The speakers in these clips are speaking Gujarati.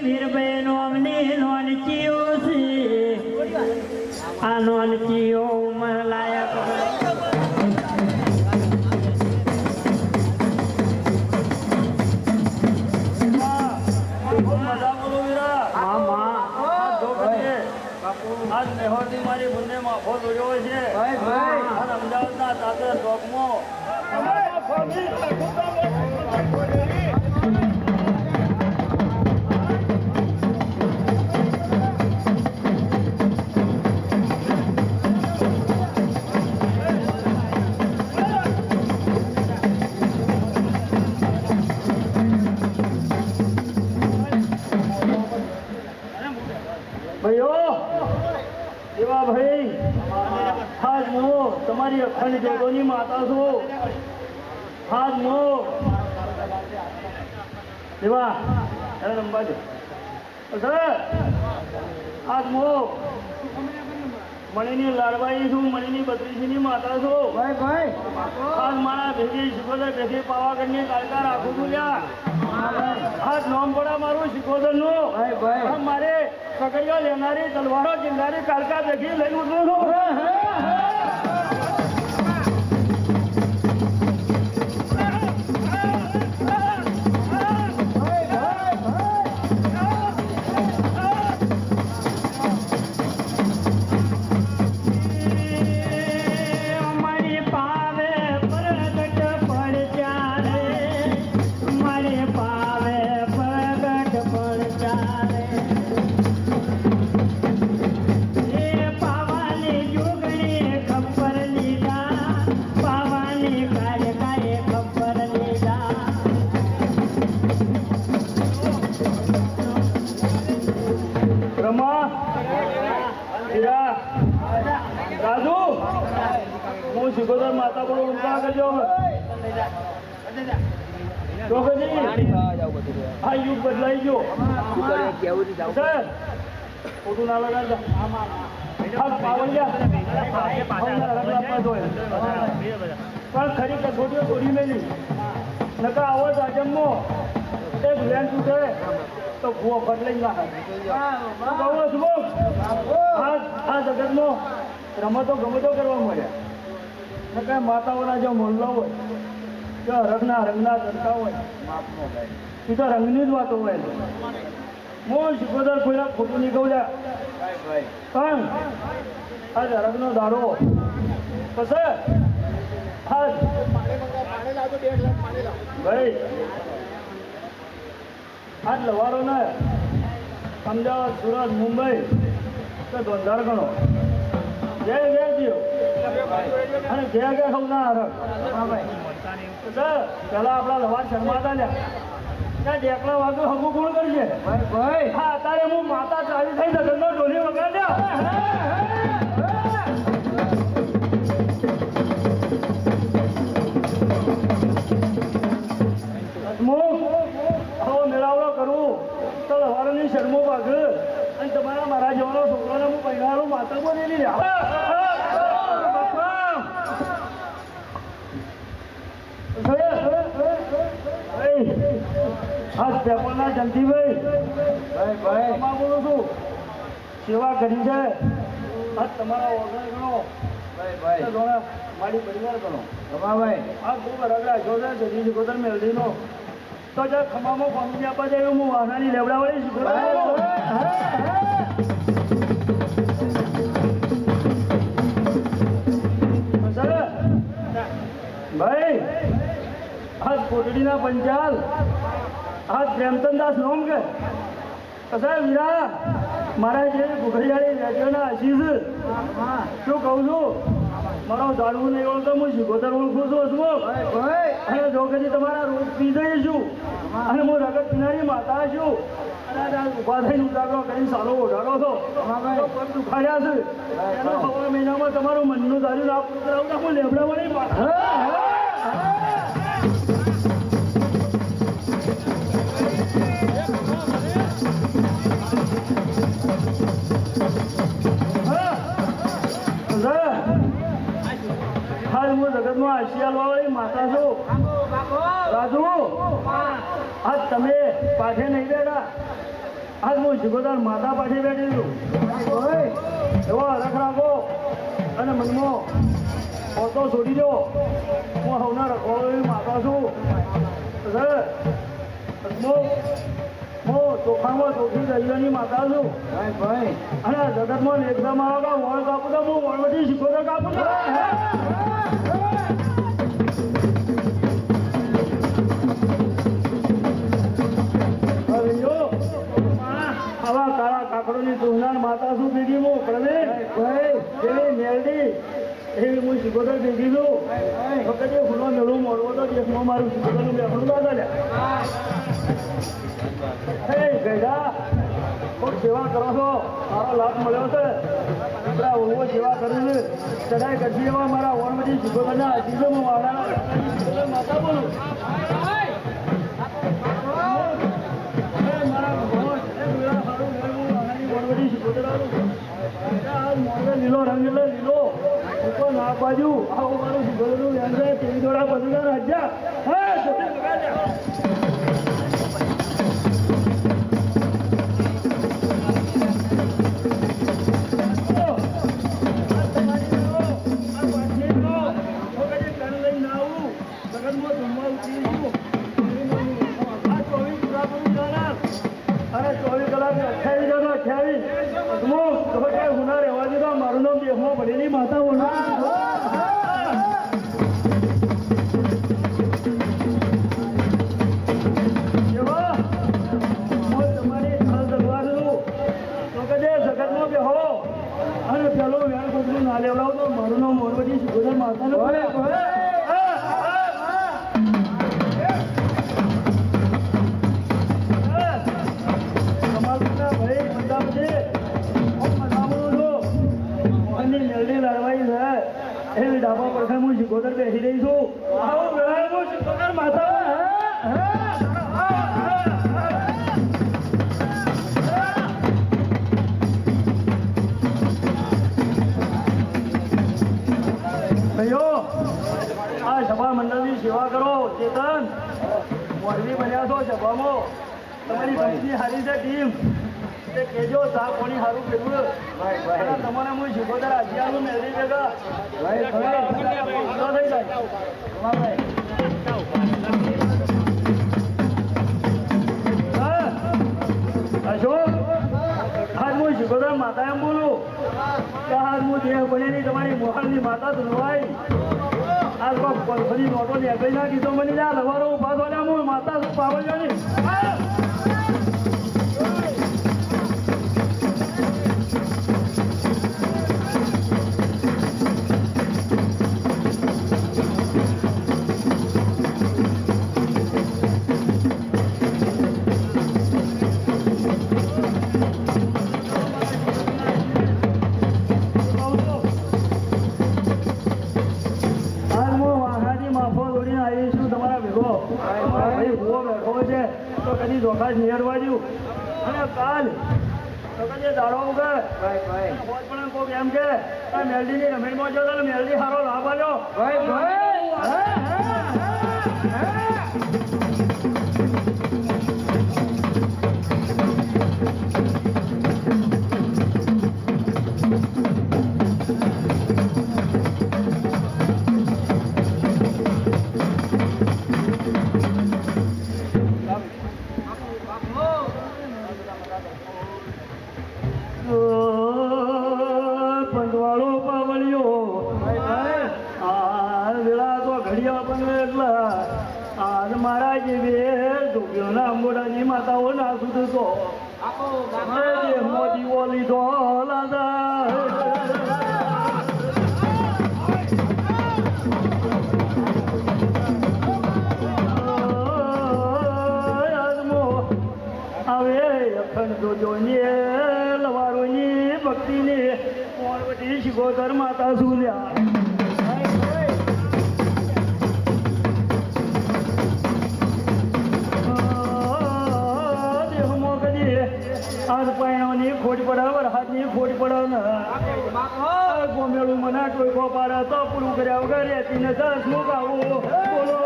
વીરભાઈ નો અમને નોનચીઓ છે આ નોનચીઓ ઉંમર લાયક આજ મેહોરથી મારી બંને માફો જોયો છે અને અમદાવાદના દાદર ચોકમાં ભાઈઓ એવા ભાઈ હાજ મો તમારી અખંડ જગોની માતા છો હાજ મો એવા લંબા છે હાજ મો મણીની લાડવાઈ છું મણીની બત્રીસીની માતા છો ભાઈ હાજ મારા ભેગી શિકોદર ભેગી પાવાગઢની કાળકા રાખું છું લ્યા હાથ નોમ પડા મારું શિકોદર નું મારે સકડીઓ લેનારી તલવારો ચિંગારી કાળકા ભેગી લઈને ઉઠું છું રાજુ હું શિકોદર માતા બોલો ઉંચા કરજો આ યુગ બદલાઈ ગયો ખોટું ના લગાડતા પણ ખરી કસોટીઓ છોડી મેલી નકા આવો રાજમો એક વેન તૂટે તો ભૂવો બદલાઈ નાખે આ જગતમાં રમતો ગમતો કરવા મળ્યા ને કઈ માતાઓના જે મોલ્લા હોય કે રંગના ચરતા હોય એ તો રંગની જ વાતો હોય હું શિકોદર કોઈના ખોટું નહીં કહું પણ આજ રંગનો દાડો પછી આજ ભાઈ આજ લવારો ને અમદાવાદ સુરત મુંબઈ તો ધોંધાર ગણો જય જીઓ અને ઘેર ઘેર સૌ ના હરક પેલા આપણા લવાર શર્માતા લ્યા ત્યાં ડેકલા વાગો હગું કોણ કરશે હા અત્યારે હું માતા ચાલી થઈ નગરનો ડોલી વગાડ્યા હવે મેળાવડો કરું તો લવારોની શરમો ભાગ અને તમારા મારા જેવાનો છોકરાને હું પહેલાનું માતા બોલેલી હા પેપરના જંતીભાઈ બોલું છું સેવા કરી છે આજ તમારા ઓર્ડર ગણો મારી પરિવાર ગણો આ ખૂબ રગડા જોડે જતી શિકોદર મેલડીનો તો જે ખમામાં ફોર્મ આપવા જાય હું વાહનાની લેવડાવાળી શીખવા ભાઈ આજ કોટડીના પંચાલ આજ પ્રેમચંદાસ નોમ કે કસાય વીરા મારા જે ઘુઘડિયાળી રેડિયોના આશીષ શું કહું છું મારો જાણવું નહીં ઓળખતો હું શિકોદર ઓળખું છું હસમુખ અને જો કદી તમારા રોજ પી જઈશું અને હું રગત કિનારી માતા છું અને ઉભા થઈને ઉજાગરો કરીને સારો ઓઢાડો છો પગ દુખાડ્યા છે એનો સવા મહિનામાં તમારું મનનું ધાર્યું ના પૂરું કરાવું હું લેબડાવાળી માતા હાલ હું જગતમાં આશિયાલ વાળી માતા છું રાજુ તમે પાછે નહીં બેઠા આજ હું શિકોતર માતા પાછી બેઠી છું એવો હરખ રાખો અને મનમાં ઓતો છોડી દો હું હવના રખવાડોની માતા છું હું ચોખામાં ચોખી દરિયાની માતા છું અને જગતમાં એકદમ આવે વણ કાપું તો હું વણવટી શિકોતર કાપું તો આવા કાળા કાકડોની તુલના માતા શું ભેગી હું પ્રવીણ એવી મેલડી એવી હું શિકોતર ભેગી છું વખતે ફૂલો મેળવું મળવો તો દેશમાં મારું શિકોતરનું બેસણું દાદા ગયડા ખૂબ સેવા કરો છો મારો લાભ મળ્યો છે આપણા ઓળવો સેવા કરું છું ચડાઈ કરતી એવા મારા ઓળમાંથી શિકોતરના આશીર્વાદ વાળા માતા બોલું લીલો રંગ એટલે લીલો ઉપર ના બાજુ આવું મારું શિકોતરનું વ્યાન છે તેવી દોડા બધું રાજ્યા હા મારું નામ દેહમાં ભરેલી માતા બોલું તમારી દરબાર છું તો કે જગતમાં બેહો અને પેલો વ્યાણ કોકનું ના લેવડાવ તો મારું નામ મોરવટી શિકોતર માતાનું ડાબા પર હું શિકોતર બેસી રહી છું આવું વેળાનું શિકોતર માતા ભાઈઓ આ સભા મંડળની સેવા કરો ચેતન મોરબી બન્યા છો સભામાં તમારી કંપની હારી છે ટીમ કેજો ચા પાણી સારું પીવું તમારે હું શિકોતર આજીયાનું મેળવી ભેગા થઈ જાય અશોક આજ હું શિકોતર માતા એમ બોલું કે આજ હું દેહ બનેલી તમારી મોહનની માતા ધ્રુવાઈ આજ કોઈ પંખની નોટો નીકળી ના કીધો મને જા લવારો ઉભા થયા હું માતા પાવલની ધોખા નિયર બાજુ અને કાલ કદી દાડો ઉગે પણ કોક એમ કે મેલડીની રમેશમાં જો મેલડી સારો લાભ આવ્યો પંડવાળો પાવળિયો આ વેળા તો ઘડિયા પણ એટલા આજ મારા જેવી ધોબીઓના મોઢાની માતાઓ ના સુધતો મોદીઓ લીધો લાદા આવે અખંડ જોજોની લવારોની ભક્તિની મોરવટી શિકોતર માતા સુલ્યા દેહમાં કદી આજ પાયણોની ખોટ પડે વરસાદની ખોટ પડે ને ગોમેળું મને ટોયકો પાડે તો પૂરું કર્યા વગર રહેતી ને દસ મુકાવું બોલો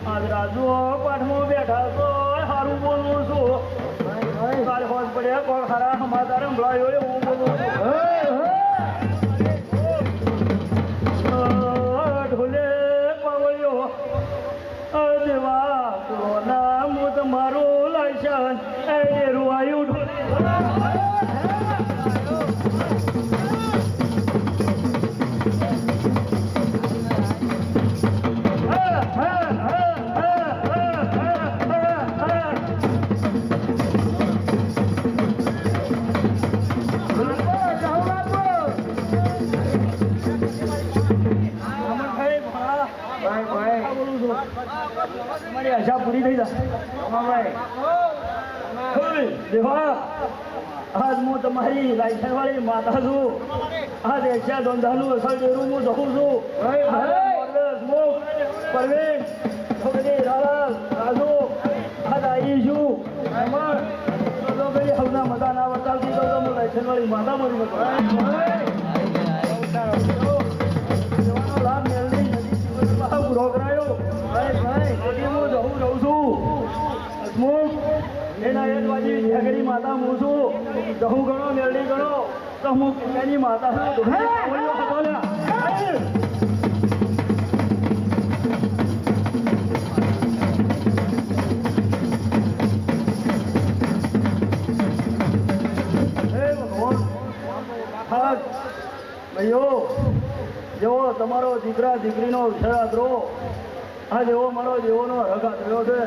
આજ રાજુ પાઠમાં બેઠા તો સારું બોલવું છું કાલે હોજ પડ્યા કોણ ખરા સમાચાર સંભળાયો હું બોલું છું ઢોલે પાવળ્યો દેવા કોના હું તમારું લાયસન્સ એ રૂવાયું ઢોલે તમારી આશા પૂરી થઈ જાય દેવા આજ હું તમારી લાયસન્સ વાળી માતા છું આજ એશિયા ધંધાનું અસલ ડેરું હું જવું છું પરવીન છોકરી રાજુ આજ આવી છું એમાં હવના મજા ના વટાવતી તો હું લાયસન્સ વાળી માતા મળી લાભ મેળવી પૂરો કરાયો હું જવું રહું છું હસમુખ એના એક બાજુ ઝઘડી માતા હું છું જહું ગણો મેળવી ગણો તો હું એની માતા છું ભાઈઓ જેવો તમારો દીકરા દીકરીનો વિષયાદ્રો આ જેવો મારો જેવોનો હરગાત રહ્યો છે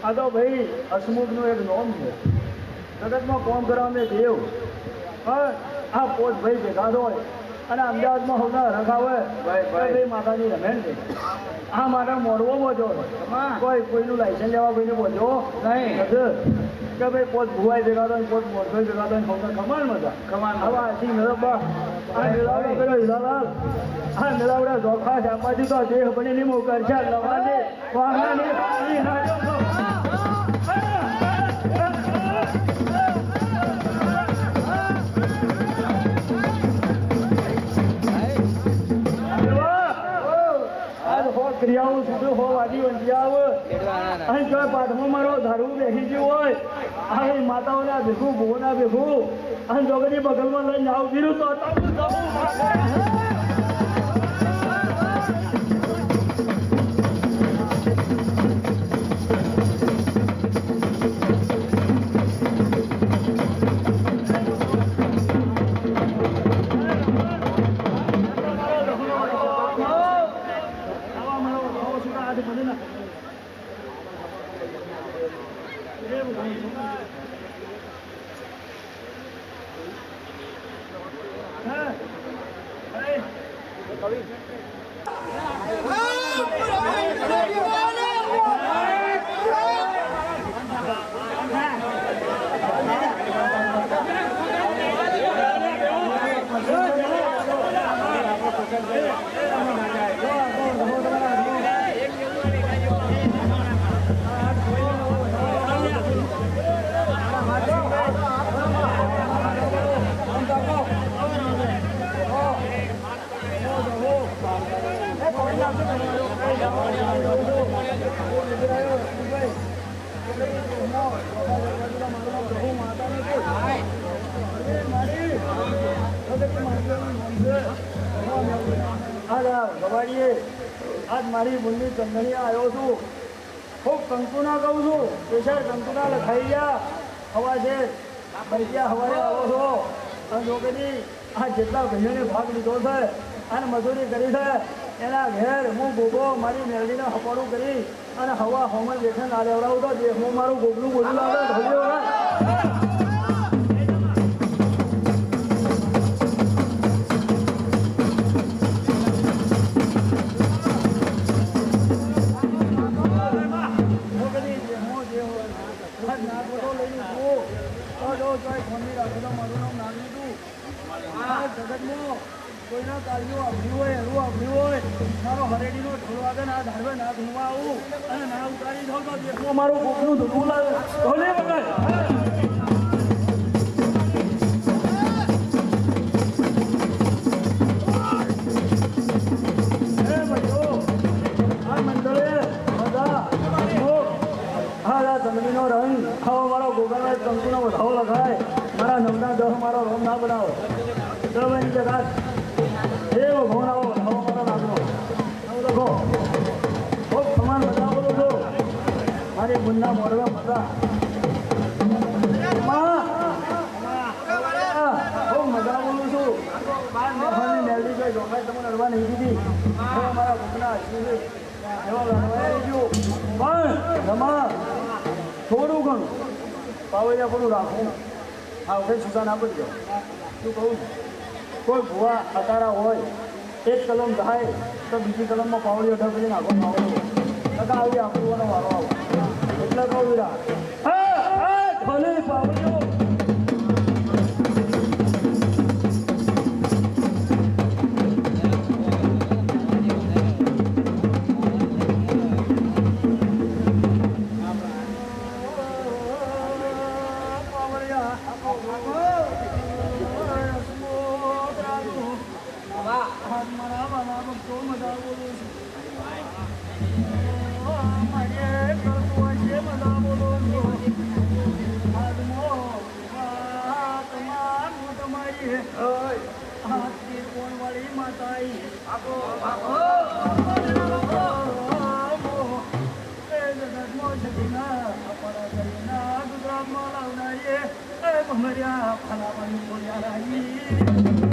આ તો ભાઈ હસમુખનું એક નોમ છે જગતમાં કોમ કરવા મેં દેવ પણ આ પોત ભાઈ ભેગા હોય અને અમદાવાદમાં હોતા રખાવે ભાઈ માતાની રમેન છે આ મારે મોડવો પહોંચો કોઈનું લાયસન્સ લેવા કોઈને પહોંચો નહીં કે ભાઈ પોત ભુવાઈ ભેગા તો પોત મોડભાઈ ભેગા તો ખમાણ મજા ખમાણ હવે આથી નરબા આ મેળાવડો કર્યો હિલાલાલ આ મેળાવડા જોખા શાપાથી તો દેહ બની મોકર છે લવાને વાહનાની ક્રિયાઓ સુધી હો વાદી વંજ્યાવ અહીં જો પાઠમાં મારો ધારું બેસી ગયું હોય આ માતાઓના ભેગું ભૂવોના ભેગું અને જોગની બગલમાં લઈને આવ દીધું તો આજ મારી બુંદી ચંદણી આવ્યો છું ખૂબ કંકુના કહું છું સ્પેશિયલ કંકુના લખાઈ ગયા હવા છે પૈસા હવારે આવો છો અને જોગેની આ જેટલા ભાઈઓને ભાગ લીધો છે અને મજૂરી કરી છે એના ઘેર હું ગોગો મારી મેળવીને હપાડું કરી અને હવા હોમન બેઠે ના લેવડાવું તો હું મારું ગોગલું બોલું લાવે જગતમાં કોઈના કાર્યો આપ્યું હોય એનું આપ્યું હોય મારો હરેડીનો ઢોલ વાગે ના ધારવે ના ધૂમવા આવું અને ના ઉતારી દઉં તો દેશમાં મારું કોકનું ધૂમવું લાગે ઢોલે વગર આ મંડળે બધા રહી ખાવા મારો ગોગલભાઈ કંકુનો વધાવો લખાય મારા નવના દહ મારો રોમ ના બનાવો દવાની જગત એ ભવન આવો વધાવો મારો નામનો આવું લખો ખૂબ સમાન મજા બોલું છું મારી ગુણના મોરવા મજા ખૂબ મજા બોલું છું મેળવી ગઈ ડોકાઈ તમને અડવા નહીં દીધી મારા ગુણના એવા લડવાઈ ગયું પણ રમા થોડું ઘણું પાવડિયા થોડું રાખવું આ વખતે સુધાન આપી દો શું કહું કોઈ ભૂવા અતારા હોય એક કલમ થાય તો બીજી કલમમાં પાવડીઓ ઢબલી નાખો પાવડીઓ ટકા આવી આપણવાનો વારો આવો એટલે કહું વિરા ભલે પાવડીઓ ગુજરાતમાં લાવનારી ફલાવાની